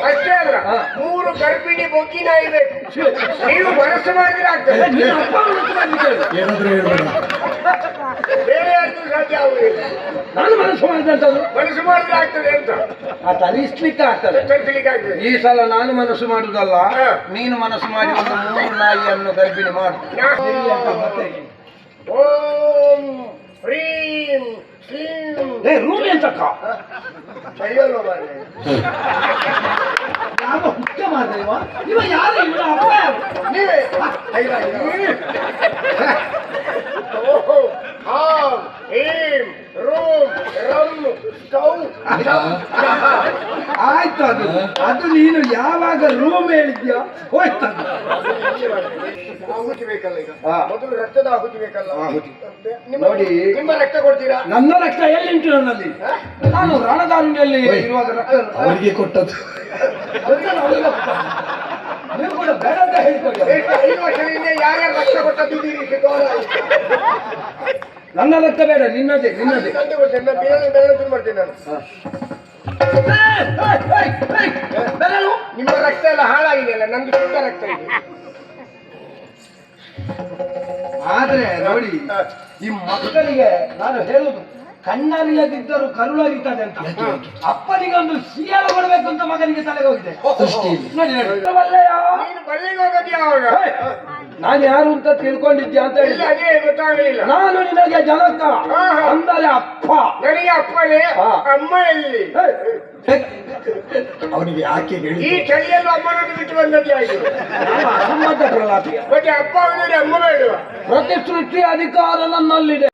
ಅಷ್ಟೇ ಅಲ್ಲ 3 ಗರ್ಭಿಣಿ ಬೊಗ್ಗಿ ನಾಯಿ ಬೇಕು. ನೀವು ಮನಸ್ಸು ಮಾಡಿದ್ರೆ ಆಗ್ತದೆ, ಬೇರೆ ಯಾರಿಗೂ ಸಾಧ್ಯ ಆಗುದಿಲ್ಲ. ನಾನು ಮನಸ್ಸು ಮಾಡಿದ್ರೆ ಮನಸ್ಸು ಮಾಡಿದ್ರೆ ಆಗ್ತದೆ ಅಂತ ತರಿಸ್ಲಿಕ್ಕೆ ಆಗ್ತದೆ. ಈ ಸಲ ನಾನು ಮನಸ್ಸು ಮಾಡುದಲ್ಲ, ನೀನು ಮನಸ್ಸು ಮಾಡಿ ಒಂದು 3 ನಾಯಿಯನ್ನು ಗರ್ಭಿಣಿ ಮಾಡು. ಓಂ ಹ್ರೀಂ ಶ್ರೀಂ. ರೂಢಿ ಅಂತಕ್ಕ ಕೈಯಲ್ಲೋ ಬಾರಿ ಯಾವ ಹುಚ್ಚ ಮಾಡ್ದೇವ ಇವ ಯಾರು ಇವನ ಅಪ್ಪ ನೀವೇ. ಓಂ ಹೀಂ ರೂಂ ರಂ ಸ್ಟೌ. ಆಯ್ತು, ಅದು ನೀನು ಯಾವಾಗ ರೂಮ್ ಹೇಳಿದ್ಯಾ ಹೋಯ್ತದ. ಆಹುತಿ ಬೇಕಲ್ಲ ಈಗ, ಮೊದಲು ರಕ್ತದ ಆಹುತಿ ಬೇಕಲ್ಲ. ನೋಡಿ, ನಿಮ್ಮ ರಕ್ತ ಕೊಡ್ತೀರಾ? ನನ್ನ ರಕ್ತ ಎಲ್ಲಿಂಟು ನನ್ನಲ್ಲಿ? ನಾನು ರಣದಾರುಣಿಯಲ್ಲಿ ಇರುವಾಗ ರಕ್ತ ಅವರಿಗೆ ಕೊಟ್ಟದ್ದು. ನೀವು ಕೂಡ ಬೇಡ ಅಂತ ಹೇಳ್ಕೊಳ್ಳಿ. 5 ವರ್ಷದಿಂದ ಯಾರ್ಯಾರು ರಕ್ತ ಕೊಟ್ಟದ್ದೀರಿ? ನನ್ನ ರಕ್ತ ಬೇಡ, ನಿನ್ನದೇ ನಿನ್ನದೇ. ಮಾಡ್ತೇನೆ ನಾನು. ನಿಮ್ಮ ರಕ್ತ ಎಲ್ಲ ಹಾಳಾಗಿದೆಯಲ್ಲ, ನಂದು ಶುದ್ಧ ರಕ್ತ ಇದೆ. ಆದ್ರೆ ನೋಡಿ, ಈ ಮಕ್ಕಳಿಗೆ ನಾನು ಹೇಳುದು, ಕಣ್ಣರಿಯದಿದ್ದರೂ ಕರುಳರಿತದೆ ಅಂತ. ಅಪ್ಪನಿಗೆ ಒಂದು ಸಿಯಾಲು ಕೊಡಬೇಕು ಅಂತ ಮಗನಿಗೆ ತಲೆಗೆ ಹೋಗಿದೆ. ನೋಡಿ ನೀನು ಬಳ್ಳಿಗೆ ಹೋಗೋದು ಯಾವಾಗ? ನಾನು ಯಾರು ಅಂತ ತಿಳ್ಕೊಂಡಿದ್ಯಾ ಅಂತ ಹೇಳಿ ಅದೇ ಗೊತ್ತಾಗಲಿಲ್ಲ. ನಾನು ನಿನಗೆ ಜನಕ ಅಂದರೆ ಅಪ್ಪ. ನನಗೆ ಅಪ್ಪನೇ, ಅಮ್ಮ ಎಲ್ಲಿ? ಅವನಿಗೆ ಯಾಕೆ ಈ ಚಳಿಯಲ್ಲೂ ಅಮ್ಮನನ್ನು ಬಿಟ್ಟು ಬಂದದ್ದು ಆಯ್ತು. ಅಸಂಬದ್ಧ ಪ್ರಲಾಪಿಯ ಮತ್ತೆ ಅಪ್ಪ ಅವನಿಗೆ ಅಮ್ಮ ಬೇಡುವ. ಪ್ರತಿ ಸೃಷ್ಟಿ ಅಧಿಕಾರ ನನ್ನಲ್ಲಿದೆ.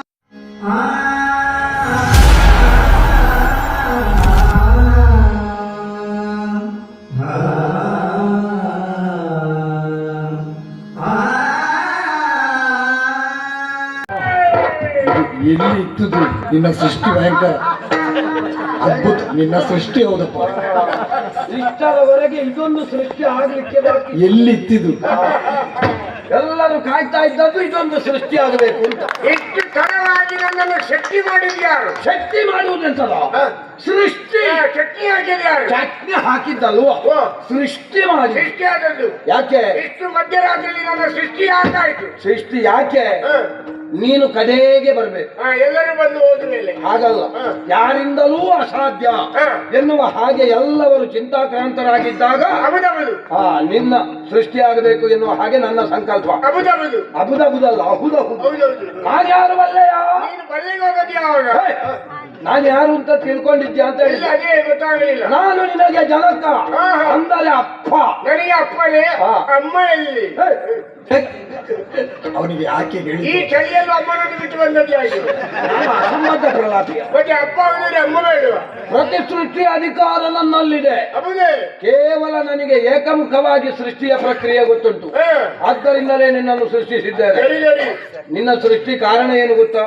ಎಲ್ಲಿ ಇತ್ತದು ನಿನ್ನ ಸೃಷ್ಟಿ? ಭಯಂಕರ ಅದ್ಭುತ ನಿನ್ನ ಸೃಷ್ಟಿ. ಹೌದಪ್ಪ, ಇಷ್ಟರವರೆಗೆ ಇದೊಂದು ಸೃಷ್ಟಿ ಆಗ್ಲಿಕ್ಕೆ ಎಲ್ಲಿ ಇತ್ತಿದು? ಎಲ್ಲರೂ ಕಾಯ್ತಾ ಇದ್ದದ್ದು ಇದೊಂದು ಸೃಷ್ಟಿ ಆಗಬೇಕು ಅಂತ. ಎಷ್ಟು ತಡವಾಗಿ ನನ್ನನ್ನು ಶಕ್ತಿ ಮಾಡಿದ್ಯಾರು? ಶಕ್ತಿ ಮಾಡುವುದೆಂತದ? ಸೃಷ್ಟಿ. ಚಟ್ನಿ ಹಾಕಿದ್ಯಾರು? ಚಟ್ನಿ ಹಾಕಿದ್ದಲ್ವಾ? ಸೃಷ್ಟಿ ಮಾಡಿ. ಸೃಷ್ಟಿ ಆದದ್ದು ಯಾಕೆ? ಇಷ್ಟು ಮಧ್ಯರಾತ್ರಿಯಲ್ಲಿ ನನ್ನ ಸೃಷ್ಟಿ ಆಗ್ತಾಯ್ತು. ಸೃಷ್ಟಿ ಯಾಕೆ? ನೀನು ಕಡೆಗೆ ಬರ್ಬೇಕು. ಎಲ್ಲರೂ ಬಂದು ಹೋದ ಮೇಲೆ ಹಾಗಲ್ಲ, ಯಾರಿಂದಲೂ ಅಸಾಧ್ಯ ಎನ್ನುವ ಹಾಗೆ ಎಲ್ಲವರು ಚಿಂತಾಕ್ರಾಂತರಾಗಿದ್ದಾಗ ನಿನ್ನ ಸೃಷ್ಟಿಯಾಗಬೇಕು ಎನ್ನುವ ಹಾಗೆ ನನ್ನ ಸಂಕಲ್ಪ. ಅಬುದಬುದಲ್ಲ, ಅಹುದಹುದು. ನಾನ್ಯಾರು ಬಲ್ಲೆಯ? ನಾನು ಯಾರು ಅಂತ ತಿಳ್ಕೊಂಡಿದ್ಯಾ ಅಂತ ಹೇಳಿ ಅದೇ ಗೊತ್ತಾಗಲಿಲ್ಲ. ನಾನು ನಿನಗೆ ಜನಕ ಅಂದರೆ ಅಪ್ಪ. ನನಗೆ ಅಪ್ಪನೇ, ಅಮ್ಮ ಎಲ್ಲಿ? ಅವನಿಗೆ ಯಾಕೆ ಹೇಳಿ? ಈ ಚಳಿಯಲ್ಲೂ ಅಮ್ಮನನ್ನು ಬಿಟ್ಟು ಬಂದದ್ದು ಆಯ್ತು. ಅಸಂಬದ್ಧ ಪ್ರಲಾಪಿಯ ಮತ್ತೆ ಅಪ್ಪ ಅವನಿಗೆ ಅಮ್ಮ ಬೇಡುವ. ಪ್ರತಿ ಸೃಷ್ಟಿ ಅಧಿಕಾರ ನನ್ನಲ್ಲಿದೆ. ಹೌದೇ? ಕೇವಲ ನನಗೆ ಏಕಮುಖವಾಗಿ ಸೃಷ್ಟಿಯ ಪ್ರಕ್ರಿಯೆ ಗೊತ್ತುಂಟು. ಆದ್ದರಿಂದಲೇ ನಿನ್ನನ್ನು ಸೃಷ್ಟಿಸಿದ್ದೇನೆ. ನಿನ್ನ ಸೃಷ್ಟಿ ಕಾರಣ ಏನು ಗೊತ್ತಾ?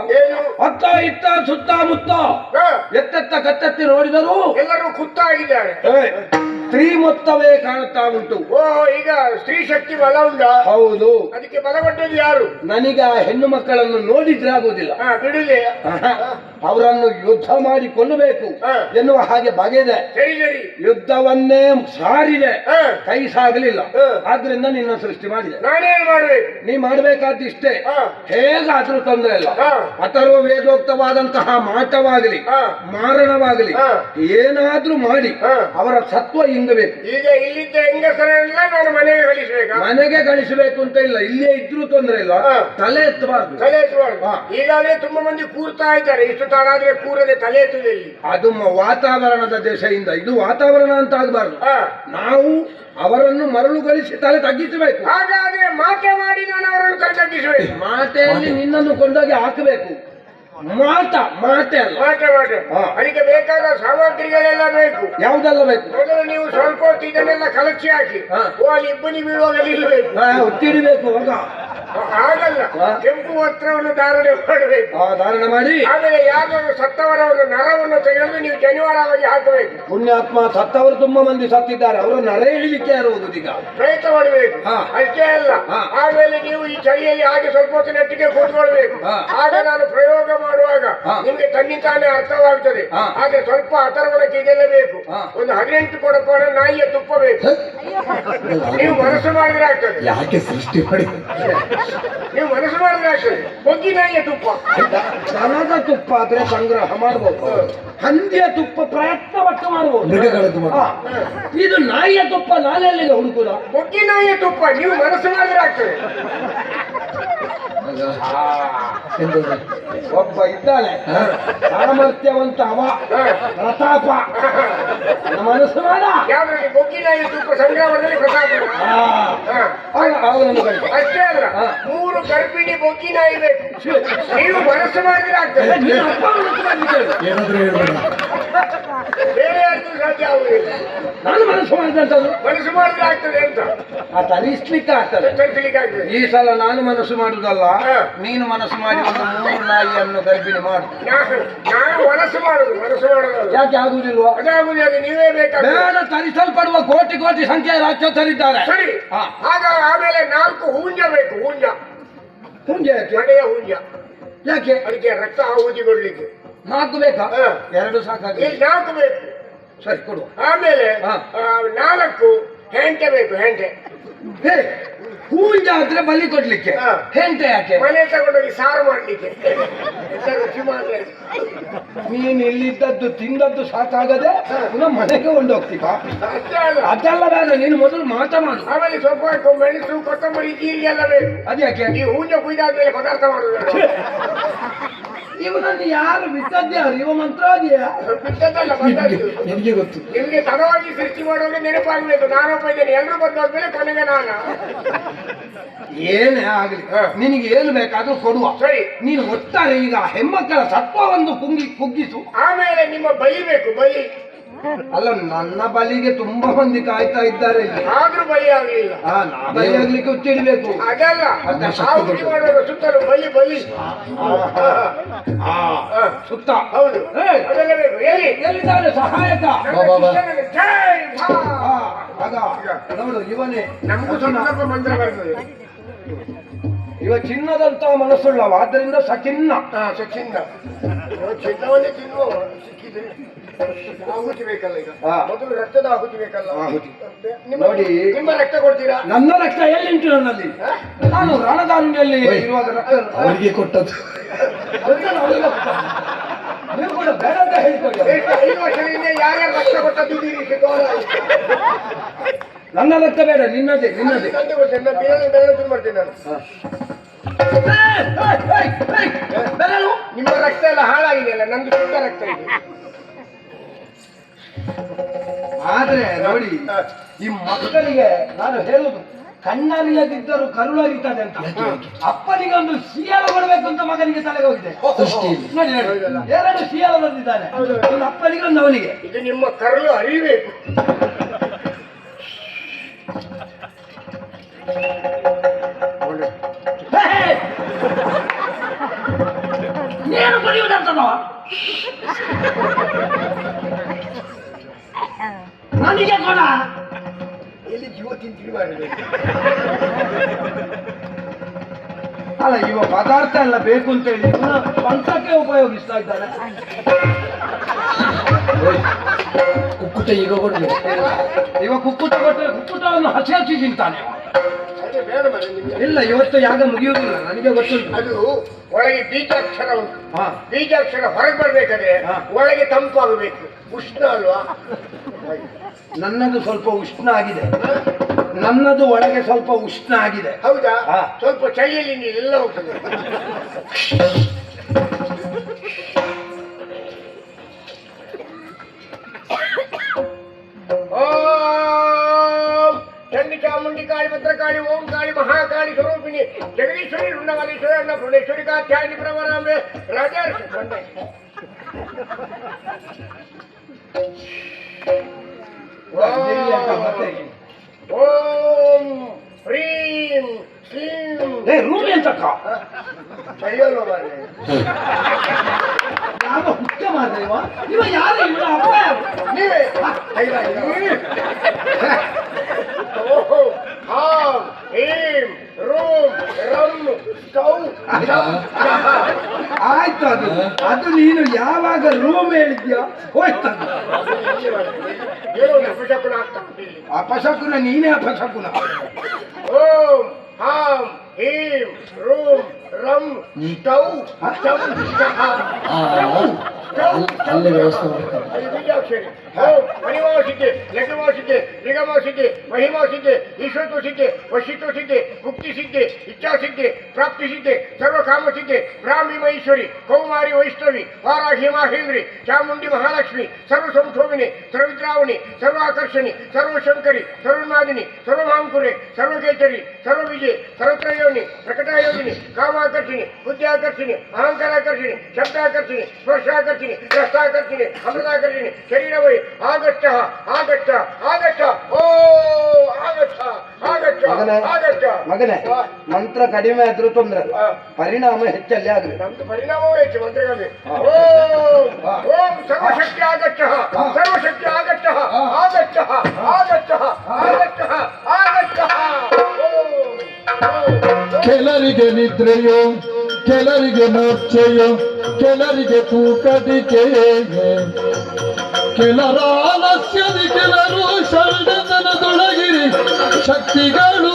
ಅತ್ತ ಇತ್ತ ಸುತ್ತ ಮುತ್ತ ಎತ್ತೆತ್ತ ಕತ್ತೆತ್ತಿ ನೋಡಿದರೂ ಎಲ್ಲರೂ ಕುತ್ತಾಗಿದ್ದಾರೆ. ಸ್ತ್ರೀ ಮೊತ್ತವೇ ಕಾಣುತ್ತಾ ಉಂಟು. ಈಗ ಸ್ತ್ರೀ ಶಕ್ತಿ ಬಲ ಉಂಟಾ? ಹೌದು. ಅದಕ್ಕೆ ಬಲ ಕೊಟ್ಟದ್ದು ಯಾರು? ನನಗೆ ಆ ಹೆಣ್ಣು ಮಕ್ಕಳನ್ನು ನೋಡಿದ್ರೆ ಆಗುದಿಲ್ಲ. ಬಿಡಲಿ, ಅವರನ್ನು ಯುದ್ಧ ಮಾಡಿ ಕೊಲ್ಲಬೇಕು ಎನ್ನುವ ಹಾಗೆ ಬಗೆದೆ. ಯುದ್ಧವನ್ನೇ ಸಾರಿದೆ, ಕೈ ಸಾಗಲಿಲ್ಲ. ಆದ್ರಿಂದ ನಿನ್ನ ಸೃಷ್ಟಿ ಮಾಡಿದೆ. ನಾನೇನು ಮಾಡ್ಬೇಕು? ನೀ ಮಾಡಬೇಕಾದ ಇಷ್ಟೇ. ಹೇಗಾದ್ರೂ ತೊಂದರೆ ಇಲ್ಲ. ಅಥರ್ವ ವೇದೋಕ್ತವಾದಂತಹ ಮಾಟವಾಗಲಿ ಮಾರಣವಾಗಲಿ ಏನಾದ್ರೂ ಮಾಡಿ ಅವರ ಸತ್ವ ಇಂಗಬೇಕು. ಈಗ ಇಲ್ಲಿದ್ದ ಹೆಂಗಸರೆಲ್ಲ ನಾನು ಮನೆಗೆ ಕಳಿಸ್ಬೇಕಾ? ಮನೆಗೆ ಕಳಿಸಬೇಕು ಅಂತ ಇಲ್ಲ, ಇಲ್ಲೇ ಇದ್ರೂ ತೊಂದರೆ ಇಲ್ಲ. ತಲೆ ಎತ್ತಬಾರ್ದು. ತಲೆ ಎತ್ತಬಾರ್ದು. ಈಗಾಗಲೇ ತುಂಬಾ ಮಂದಿ ಕೂರ್ತಾ ಇದ್ದಾರೆ. ಇಷ್ಟು ತಾಣ ಆದ್ರೆ ಕೂರದೆ ತಲೆ ಎತ್ತುವುದಿಲ್ಲ. ಅದು ವಾತಾವರಣದ ದೇಶದಿಂದ. ಇದು ವಾತಾವರಣ ಅಂತ ಆಗಬಾರ್ದು. ನಾವು ಅವರನ್ನು ಮರಳುಗೊಳಿಸಿ ತಲೆ ತಗ್ಗಿಸಬೇಕು. ಹಾಗಾದ್ರೆ ಮಾತೆ ಮಾಡಿ ನಾನು ಅವರನ್ನು ತಲೆ ತಗ್ಗಿಸಬೇಕು. ಮಾತೆಯಲ್ಲಿ ನಿನ್ನನ್ನು ಕೊಂಡೋಗಿ ಹಾಕಬೇಕು. ಮಾತೆ ಅಲ್ಲ, ಮಾತೆ. ಅದಕ್ಕೆ ಬೇಕಾದ ಸಾಮಗ್ರಿಗಳೆಲ್ಲ ಬೇಕು. ಯಾವುದೆಲ್ಲ ಬೇಕು? ಮೊದಲು ನೀವು ಸ್ವಲ್ಪ ಹೊತ್ತು ಇದನ್ನೆಲ್ಲ ಕಲಚಿ ಹಾಕಿ ಅಲ್ಲಿ ಇಬ್ಬನಿ ಬೀಳುವಾಗ ನಿಲ್ಲಬೇಕು. ಒತ್ತಿಡಬೇಕು. ಹಾಗಲ್ಲ, ಹಾ. ಕೆಂಪು ವಸ್ತ್ರವನ್ನು ಧಾರಣೆ ಮಾಡಬೇಕು. ಧಾರಣ ಮಾಡಿ ಆಮೇಲೆ ಯಾವ್ದಾದ್ರು ಸತ್ತವರ ಒಂದು ನರವನ್ನು ತೆಗೆದು ನೀವು ಜನಿವಾರವಾಗಿ ಹಾಕಬೇಕು. ಪುಣ್ಯಾತ್ಮ ಸತ್ತವರು ತುಂಬಾ ಮಂದಿ ಸತ್ತಿದ್ದಾರೆ, ಅವರು ನರ ಎಳಿಲಿಕ್ಕೆ ಯಾರು ಹೋಗುದು ಈಗ? ಪ್ರಯತ್ನ ಮಾಡಬೇಕು. ಹಾ. ಅಷ್ಟೇ ಅಲ್ಲ, ಹಾ. ಆಮೇಲೆ ನೀವು ಈ ಚಳಿಯಲ್ಲಿ ಹಾಗೆ ಸ್ವಲ್ಪ ಹೊತ್ತಿನೊಟ್ಟಿಗೆ ಕೂತ್ಕೊಳ್ಬೇಕು. ಹಾ. ಆಗ ನಾನು ಪ್ರಯೋಗ ಮಾಡುವಾಗ ಹಾ. ನಿಮ್ಗೆ ತನ್ನಿತಾನೇ ಅರ್ಥವಾಗ್ತದೆ. ಹಾ. ಆದ್ರೆ ಸ್ವಲ್ಪ ಅಥರ್ವಣಕ್ಕೆ ಇದೆಲ್ಲ ಬೇಕು. ಹಾ. ಒಂದು 18 ಕೊಡಕೋಣ ನಾಯಿಯ ತುಪ್ಪ ಬೇಕು. ನೀವು ಮನಸ್ಸು ಮಾಡಿದ್ರೆ ಆಗ್ತದೆ. ಯಾಕೆ ಸೃಷ್ಟಿ ಮಾಡಿ ನೀವು ಮನಸ್ಸು ಮಾಡಿದ್ರೆ ಆಗ್ತದೆ. ಬೊಗ್ಗಿ ನಾಯಿಯ ತುಪ್ಪ. ದನದ ತುಪ್ಪ ಆದ್ರೆ ಸಂಗ್ರಹ ಮಾಡಬಹುದು, ಹಂದಿಯ ತುಪ್ಪ ಪ್ರಯತ್ನ ಪಟ್ಟು ಮಾಡಬಹುದು, ಮೃಗಗಳದ್ದು ಮಾಡು. ಇದು ನಾಯಿಯ ತುಪ್ಪ ನಾನೆಲ್ಲಿಗೆ ಹುಡುಕುದ? ಬೊಗ್ಗಿ ನಾಯಿಯ ತುಪ್ಪ ನೀವು ಮನಸ್ಸು ಮಾಡಿದ್ರೆ ಆಗ್ತದೆ. ಎಂತದು? ಒಬ್ಬ ಇದ್ದಾನೆ ಸಾಮರ್ಥ್ಯವಂತ, ಅವ ಪ್ರತಾಪ, ಮನಸ್ಸು ಮಾಡ ಯಾವ್ದ್ರಲ್ಲಿ ಬೊಗ್ಗಿ ನಾಯಿಯ ತುಪ್ಪ ಸಂಗ್ರಹ ಮಾಡಿದ್ರೆ ಪ್ರತಾಪ. ಅವನನ್ನು ಕರೀತಾರೆ. ಅಷ್ಟೇ ಅಲ್ಲ, 3 ಗರ್ಭಿಣಿ ಬೊಗ್ಗಿ ನಾಯಿ ಬೇಕು. ನೀವು ಮನಸ್ಸು ಮಾಡಿದ್ರೆ ಆಗ್ತದೆ. ನಿನ್ನ ಅಪ್ಪ ಮನಸ್ಸು ಮಾಡ್ಲಿಕ್ಕೆ ಹೇಳು. ಏನಾದ್ರೂ ಹೇಳ್ಬೇಡ. ಬೇರೆ ಯಾರಿಗೂ ಸಾಧ್ಯ ಆಗುದಿಲ್ಲ. ನಾನು ಮನಸ್ಸು ಮಾಡಿದಂತದ್ದು ಮನಸ್ಸು ಮಾಡಿದ್ರೆ ಆಗ್ತದೆ ಅಂತ ತರಿಸ್ಲಿಕ್ಕೆ ಆಗ್ತದೆ. ತರಿಸಲಿಕ್ಕೆ ಆಗ್ತದೆ. ಈ ಸಲ ನಾನು ಮನಸ್ಸು ಮಾಡುದಲ್ಲ, ಹಾ. ನೀನು ಮನಸ್ಸು ಮಾಡಿ ಒಂದು 3 ನಾಯಿಯನ್ನು ಗರ್ಭಿಣಿ ಮಾಡು. ನಾನು ಮನಸ್ಸು ಮಾಡೋದು ಯಾಕೆ ಆಗುದಿಲ್ವಾ? ಅದಾಗುದು, ನೀವೇ ಬೇಕಾಗ್ತದೆ. ಬೇಡ, ತರಿಸಲ್ಪಡುವ ಕೋಟಿ ಕೋಟಿ ಸಂಖ್ಯೆಯ ರಾಕ್ಷಸರಿದ್ದಾರೆ. ಸರಿ. ಹಾ. ಆಗ ಆಮೇಲೆ 4 ಹುಂಜ ಬೇಕು. ಹುಂಜ, ಹುಂಜ ಯಾಕೆ? ಮನೆಯ ಹುಂಜ. ಯಾಕೆ? ಅದಕ್ಕೆ ರಕ್ತ ಆಹುತಿಗೊಳ್ಳಿಕ್ಕೆ 4 ಬೇಕಾ? ಹಾ. 2 ಸಾಕಾಗಿ. 4 ಬೇಕು. ಸರಿ ಕೊಡುವ. ಆಮೇಲೆ ಹಾ. 4 ಹೆಂಟೆ ಬೇಕು. ಹೆಂಟೆ ಹೇ, ಹೂಂಜ ಆದ್ರೆ ಬಲಿ ಕೊಡ್ಲಿಕ್ಕೆ, ಹಾ. ಹೆಂಟೆ ಯಾಕೆ? ಮನೆ ತಗೊಂಡೋಗಿ ಸಾರು ಮಾಡ್ಲಿಕ್ಕೆ. ಎಂತ ರುಚಿ ಮಾಡ್ತಾರೆ. ನೀನು ಇಲ್ಲಿದ್ದದ್ದು ತಿಂದದ್ದು ಸಾಕಾಗದೆ ಪುನಃ ಮನೆಗೆ ಕೊಂಡೋಗ್ತೀವ? ಅಷ್ಟೇ ಅಲ್ಲ, ಅದೆಲ್ಲ ಬೇಡ, ನೀನು ಮೊದಲು ಮಾಡು. ಆಮೇಲೆ ಸ್ವಲ್ಪ ಮೆಣಸು, ಕೊತ್ತಂಬರಿ, ಜೀರಿಗೆ ಎಲ್ಲ ಬೇಕು. ಅದ್ಯಾಕೆ? ಈ ಹುಂಜ ಕುಯ್ದಾದ್ಮೇಲೆ ಪದಾರ್ಥ ಮಾಡುದು. ಇವನನ್ನು ಯಾರು ಬಿಟ್ಟದ್ಯಾರು? ಇವ ಮಂತ್ರವಾದಿಯಾ? ಬಿಟ್ಟದ್ದಲ್ಲ, ಬಂದದ್ದು. ನಿನಗೆ ಗೊತ್ತು. ನಿಮ್ಗೆ ತಡವಾಗಿ ಸೃಷ್ಟಿ ಮಾಡುವಾಗ ನೆನಪಾಗಬೇಕು. ನಾನೊಬ್ಬ ಇದ್ದೇನೆ, ಎಲ್ಲರೂ ಬಂದೋದ್ಮೇಲೆ ಕೊನೆಗೆ ನಾನು. ಏನೇ ಆಗ್ಲಿ, ನಿನಗೆ ಏನು ಬೇಕಾದ್ರೂ ಕೊಡುವ. ಸರಿ. ನೀನು ಒಟ್ಟಾರೆ ಈಗ ಹೆಮ್ಮಕ್ಕಳ ಸತ್ವವನ್ನು ಕುಗ್ಗಿಸು. ಆಮೇಲೆ ನಿಮ್ಮ ಬಲಿ ಬೇಕು. ಬಲಿ ಅಲ್ಲ, ನನ್ನ ಬಲಿಗೆ ತುಂಬಾ ಮಂದಿ ಕಾಯ್ತಾ ಇದ್ದಾರೆ ಇಲ್ಲಿ. ಆದ್ರೂ ಬಲಿ ಆಗ್ಲಿಲ್ಲ. ನಾ ಬಲಿ ಆಗ್ಲಿಕ್ಕೆ ಉಚ್ಚಿಡ್ಬೇಕು. ಅದಲ್ಲ, ಆಹುತಿ ಮಾಡುವಾಗ ಸುತ್ತಲೂ ಬಲಿ. ಸುತ್ತ. ಹೌದು, ಅದೆಲ್ಲ ಬೇಕು. ಹೇಳಿ, ಎಲ್ಲಿದ್ದಾರೆ ಸಹಾಯಕ? ನನ್ನ ಶಿಷ್ಯನಿಗೆ ಜೈ ಭಾ. ಆಗ ನೋಡು, ಇವನೇ ನಮಗೂ ಸ್ವಲ್ಪ ಮಂತ್ರ ಬರ್ತದೆ. ಇವ ಚಿನ್ನದಂತ ಮನಸ್ಸುಳ್ಳವ, ಆದ್ದರಿಂದ ಸಚಿನ್ನ. ಚಿನ್ನ ಚಿನ್ನವನ್ನೇ ತಿನ್ನುವ. ಸಿಕ್ಕಿದ್ರೆ ಆಹುತಿ ಬೇಕಲ್ಲ. ಈಗ ಹಾ. ಮೊದಲು ರಕ್ತದ ಆಹುತಿ ಬೇಕಲ್ಲ. ಆಹುತಿ. ನೋಡಿ, ನಿಮ್ಮ ರಕ್ತ ಕೊಡ್ತೀರಾ? ನನ್ನ ರಕ್ತ ಎಲ್ಲಿಂಟು ನನ್ನಲ್ಲಿ? ನಾನು ರಣದಾರುಣಿಯಲ್ಲಿ ಇರುವಾಗ ರಕ್ತ ಅವರಿಗೆ ಕೊಟ್ಟದ್ದು. ನೀವು ಕೂಡ ಬೇಡ ಅಂತ ಹೇಳ್ಕೊಳ್ಳಿ. 5 ವರ್ಷದಿಂದ ಯಾರ್ಯಾರು ರಕ್ತ ಕೊಟ್ಟದ್ದಿದ್ದೀರಿ? ನನ್ನ ರಕ್ತ ಬೇಡ, ನಿನ್ನದೇ. ಬೆರಳು ಮಾಡ್ತೇನೆ ನಾನು. ಬೆರಳು? ನಿಮ್ಮ ರಕ್ತ ಎಲ್ಲ ಹಾಳಾಗಿದೆಯಲ್ಲ, ನಂದು ಶುದ್ಧ ರಕ್ತ ಇದೆ. ಆದ್ರೆ ನೋಡಿ, ಈ ಮಕ್ಕಳಿಗೆ ನಾನು ಹೇಳುದು, ಕಣ್ಣರಿಯದಿದ್ದರೂ ಕರುಳರಿತದೆ ಅಂತ. ಅಪ್ಪನಿಗೆ ಒಂದು ಸಿಯಾಲ ಕೊಡಬೇಕು ಅಂತ ಮಗನಿಗೆ ತಲೆಗೆ ಹೋಗಿದೆ. ನೋಡಿ ನೋಡಿ, 2 ಸಿಯಾಲ ಬಂದಿದ್ದಾನೆ. ಒಂದು ಅಪ್ಪನಿಗೆ ಒಂದು ಅವನಿಗೆ. ಇದು ನಿಮ್ಮ ಕರುಳು ಅರಿಬೇಕು. ಏನು ಕುಡಿಯುವುದಂತದವ? ನನಗೆ ಕೊಡ. ಎಲ್ಲಿ ಜೀವ ತಿಂತೀನಿ ಮಾಡಿದೆ. ಅಲ್ಲ, ಇವ ಪದಾರ್ಥ ಎಲ್ಲ ಬೇಕು ಅಂತ ಹೇಳಿ ಪಂಚಕ್ಕೆ ಉಪಯೋಗಿಸ್ತಾ ಇದ್ದಾನೆ. ಕುಕ್ಕುಟ ಈಗ ಕೊಡ್ಬೇಕು. ಇವ ಕುಕ್ಕುಟ ಕೊಟ್ಟರೆ ಕುಕ್ಕುಟವನ್ನು ಹಸಿ ತಿಂತಾನೆ. ಅದೇ ಬೇಡ ಮರೆ ನಿಮ್ಗೆ. ಇಲ್ಲ, ಇವತ್ತು ಯಾಗ ಮುಗಿಯುವುದಿಲ್ಲ, ನನಗೆ ಗೊತ್ತುಂಟು. ಅದು ಒಳಗೆ ಬೀಜಾಕ್ಷರ ಉಂಟು. ಹಾ. ಬೀಜಾಕ್ಷರ ಹೊರಗೆ ಬರ್ಬೇಕಾದ್ರೆ ಹಾ. ಒಳಗೆ ತಂಪಾಗಬೇಕು. ಉಷ್ಣ ಅಲ್ವಾ? ನನ್ನದು ಸ್ವಲ್ಪ ಉಷ್ಣ ಆಗಿದೆ. ನನ್ನದು ಒಳಗೆ ಸ್ವಲ್ಪ ಉಷ್ಣ ಆಗಿದೆ. ಹೌದಾ? ಹಾ. ಸ್ವಲ್ಪ ಚಳಿಯಲ್ಲಿ ನೀರೆಲ್ಲ ಹೋಗ್ತದೆ. ಓಂ ಚಂಡಿ ಚಾಮುಂಡಿ ಕಾಳಿ ಭದ್ರಕಾಳಿ ಓಂ ಕಾಳಿ ಮಹಾಕಾಳಿ ಸ್ವರೂಪಿಣಿ ಜಗದೀಶ್ವರಿ ಋಣವಾದೀಶ್ವರಿ ಅನ್ನಪೂರ್ಣೇಶ್ವರಿ ಕಾತ್ಯಾಯನಿ ಪ್ರವರಾಂಬೆ ರಾಜರ್ಷಿ ಬಂದೆ. ಓಂ ಹ್ರೀಂ ಶ್ರೀಂ ಕೈತಕ ಚಳಿಯಲ್ವ ಮಾರ್ರೆ? ಯಾವ ಹುಚ್ಚ ಮಾರ್ರೆ ಇವ? ಇವ ಯಾರು ಇವನ ಅಪ್ಪ ಯಾರು? ನೀವೇ ಐವ, ಓಹೋ ಹಾಂ ಹೀಂ ರೂಂ ರಂ ಸ್ಟೌ ಆಯ್ತು ಅದು ನೀನು ಯಾವಾಗ ರೂಮ್ ಹೇಳಿದ್ಯಾ ಹೋಯ್ತದು. ಏನೋ ಒಂದು ಅಪಶಕುನ ಆಗ್ತಾ ಉಂಟು ಇಲ್ಲಿ. ಅಪಶಕುನ ನೀನೇ ಅಪಶಕುನ. ಓಂ ಹಾಂ ಹೀಂ ರೂಂ ರಂ ಸ್ಟೌ ಸ್ಟೌ ಅಲ್ಲೇ ವ್ಯವಸ್ಥೆ ಮಾಡ್ತಾರೆ. ಅದು ಬೀಜಾಕ್ಷರಿ. ಓಂ ಮಣಿಮಾಸಿದ್ದೆ ಲಗ್ನಮಾಸಿದ್ದೆ ನಿಗಮಾಸಿದ್ದೆ ಮಹಿಮಾಸಿದ್ದೆ ಈಶ್ವರತ್ವಸಿದ್ದೆ ವಶಿತ್ವಸಿದ್ದೆ ಮುಕ್ತಿಸಿದ್ದೆ ಇಚ್ಛಾಸಿದ್ದೆ ಪ್ರಾಪ್ತಿಸಿದ್ದೆ ಸರ್ವಕಾಮಸಿದ್ದೆ ಬ್ರಾಹ್ಮಿ ಮಹೇಶ್ವರಿ ಕೌಮಾರಿ ವೈಷ್ಣವಿ ವಾರಾಹಿ ಮಾಹೇಂದ್ರಿ ಚಾಮುಂಡಿ ಮಹಾಲಕ್ಷ್ಮಿ ಸರ್ವ ಸಂಶೋಭಿನಿ ಸರ್ವಿದ್ರಾವಣಿ ಸರ್ವಾಕರ್ಷಣಿ ಸರ್ವಶಂಕರಿ ಸರ್ವನಾದಿನಿ ಸರ್ವಮಾಂಕುರೆ ಸರ್ವಕೇಚರಿ ಸರ್ವವಿಜಯ ಸರ್ವತ್ರಯೋನಿ ಪ್ರಕಟಾಯೋಗಿನಿ ಕಾಮಾಕರ್ಷಿಣಿ ಬುದ್ಧಿಯಾಕರ್ಷಿಣಿ ಅಹಂಕಾರಾಕರ್ಷಿಣಿ ಶಬ್ದಾಕರ್ಷಿಣಿ ಸ್ಪರ್ಶಾಕರ್ಷಿಣಿ ರಸಾಕರ್ಷಿಣಿ ಅಮೃತಾಕರ್ಷಿಣಿ ಶರೀರವೈ ಆಗಚ್ಚ ಆಗಚ್ಚ ಆಗಚ್ಚ ಓ ಆಗಚ್ಚ ಆಗಚ್ಚ ಆಗಚ್ಚ. ಮಗನೇ ಮಂತ್ರ ಕಡಿಮೆ ಆದ್ರೂ ತೊಂದ್ರೆ ಅಲ್ಲ. ಪರಿಣಾಮ ಹೆಚ್ಚಲ್ಲಿ ಆಗ್ಲಿ. ನಮ್ದು ಪರಿಣಾಮವೇ ಹೆಚ್ಚು ಮಂತ್ರಗಳಲ್ಲಿ. ಓಂ ಓಂ ಸರ್ವಶಕ್ತಿ ಆಗಚ್ಚ ಸರ್ವಶಕ್ತಿ ಆಗಚ್ಚ ಆಗಚ್ಚ ಆಗಚ್ಚ ಆಗಚ್ಚ ಆಗಚ್ಚ. ಕೆಲರಿಗೆ ನಿದ್ರೆಯೋ ಕೆಲರಿಗೆ ಮೂರ್ಛೆಯೋ ಕೆಲರಿಗೆ ತೂಕದಿಕೆಯೇ ಕೆಲರ ಆಲಸ್ಯದಿ ಕೆಲರು ಶರಣದನದೊಳಗಿರಿ ಶಕ್ತಿಗಳು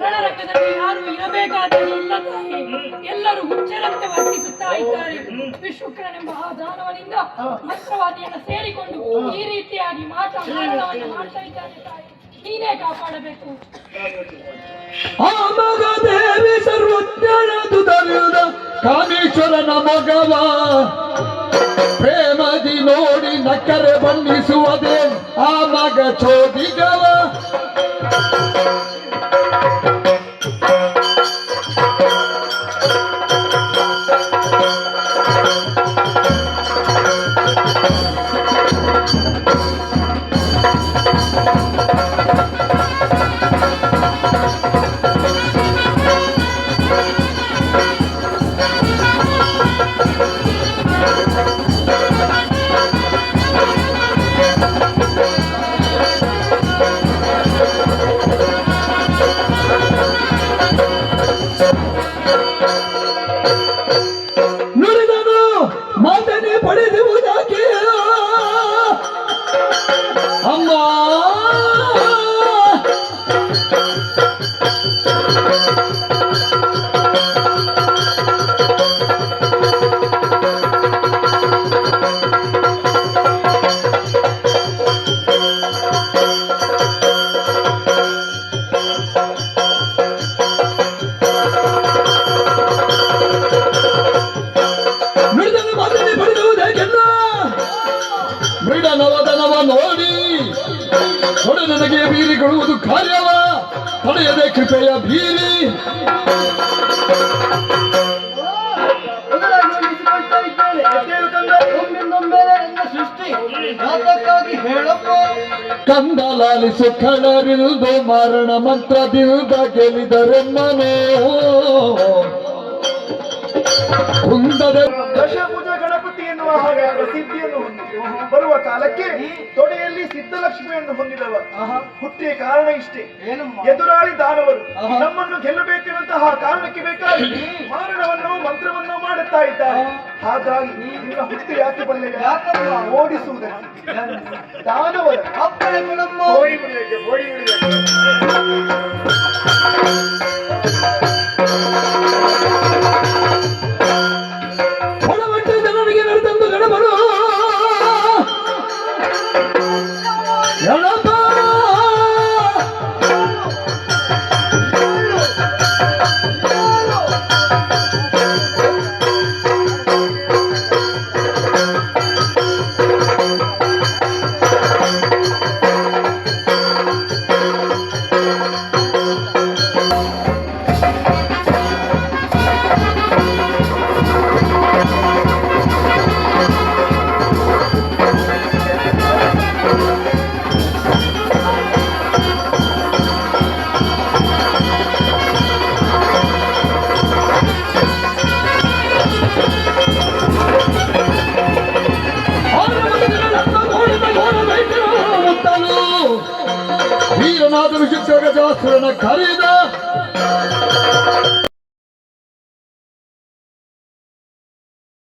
ರಣರಂಗದಲ್ಲಿ ಯಾರು ಇರಬೇಕಾದರೆ ಇಲ್ಲ ತಾಯಿ, ಎಲ್ಲರೂ ಹುಚ್ಚರಂತೆ ವರ್ತಿಸುತ್ತಾ ಇದ್ದಾರೆ. ವಿಶ್ವಕರನೆಂಬ ಆ ದಾನವನಿಂದ ಮಂತ್ರವಾದಿಯನ್ನು ಸೇರಿಕೊಂಡು ಈ ರೀತಿಯಾಗಿ ಮಾರಣವನ್ನು ಮಾಡ್ತಾ ಇದ್ದಾನೆ ತಾಯಿ, ನೀನೇ ಕಾಪಾಡಬೇಕು. ಆ ಮಗ ದೇವಿ ಸರ್ವಜ್ಞನದು ದರಿಯುದ ಕಾಮೇಶ್ವರನ ಮಗವ ಪ್ರೇಮದಿ ನೋಡಿ ನಕ್ಕರೆ ಬಣ್ಣಿಸುವುದೇ ಆ ಮಗ ಚೋದಿಗವ. ನುಡಿದನು ಮಾತನೆ ಪಡೆದುವುದಾಕೆ ಅಮ್ಮ ನುಡಿದನು ಮಾತನೆ ಪಡೆದುವುದಾಕೆಲ್ಲ ಮೃಡನವದನವ ನೋಡಿ ತೊಡೆ ನನಗೆ ಬೀರಿಕೊಳ್ಳುವುದು ಕಾರ್ಯವ ತಡೆಯದೆ ಕೃಪೆಯ ಬೀರಿ ಕಂದಲಾಲಿಸು ಕಳರಿಲ್ದು ಮರಣ ಮಂತ್ರದಿಂದ ಗೆಲಿದರೆಮ್ಮನೋ ಕುಂದದ ದಶಭುಜ ಗಣಪತಿ ಎನ್ನುವ ಹಾಗೆ ಪ್ರಸಿದ್ಧಿಯನ್ನು ಹೊಂದಿದೆ. ಬರುವ ಕಾಲಕ್ಕೆ ತೊಡೆಯಲ್ಲಿ ಸಿದ್ಧಲಕ್ಷ್ಮಿಯನ್ನು ಹೊಂದಿದವ. ಹುಟ್ಟಿಯ ಕಾರಣ ಇಷ್ಟೇ, ಎದುರಾಳಿ ದಾನವರು ನಮ್ಮನ್ನು ಗೆಲ್ಲಬೇಕೆನ್ನುವಂತಹ ಕಾರಣಕ್ಕೆ ಬೇಕಾಗಿ ಮಾರಣವನ್ನು ಮಂತ್ರವನ್ನು ಮಾಡುತ್ತಾ ಇದ್ದಾರೆ. ಹಾಗಾಗಿ ನಿನ್ನ ಹುಟ್ಟು ಯಾಕೆ ಬಲ್ಲೆಯ ಓಡಿಸುವುದಕ್ಕೆ ದಾನವರ ಓಡಿ ಬಿಡಲಿಕ್ಕೆ ಓಡಿ ಬಿಡಲಿಕ್ಕೆ. ಒಳಮಟ್ಟ ಜನರಿಗೆ ನಡೆದಂದು ಗಣಪನು ಗಣಪ